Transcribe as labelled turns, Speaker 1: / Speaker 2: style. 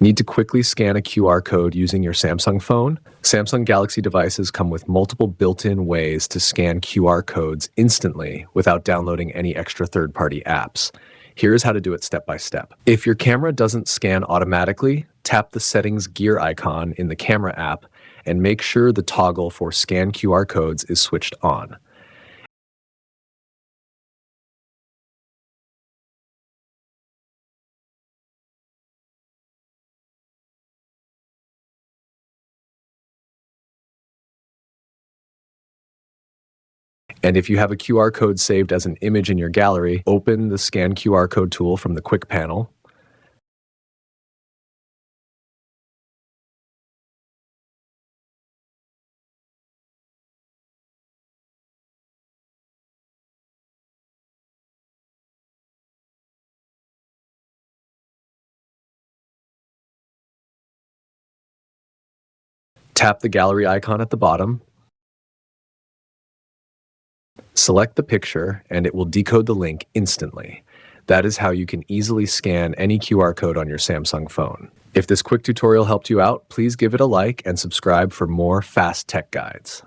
Speaker 1: Need to quickly scan a QR code using your Samsung phone? Samsung Galaxy devices come with multiple built-in ways to scan QR codes instantly without downloading any extra third-party apps. Here's how to do it step by step. If your camera doesn't scan automatically, tap the settings gear icon in the camera app and make sure the toggle for scan QR codes is switched on. And if you have a QR code saved as an image in your gallery, open the Scan QR Code tool from the Quick panel. Tap the gallery icon at the bottom. Select the picture, and it will decode the link instantly. That is how you can easily scan any QR code on your Samsung phone. If this quick tutorial helped you out, please give it a like and subscribe for more fast tech guides.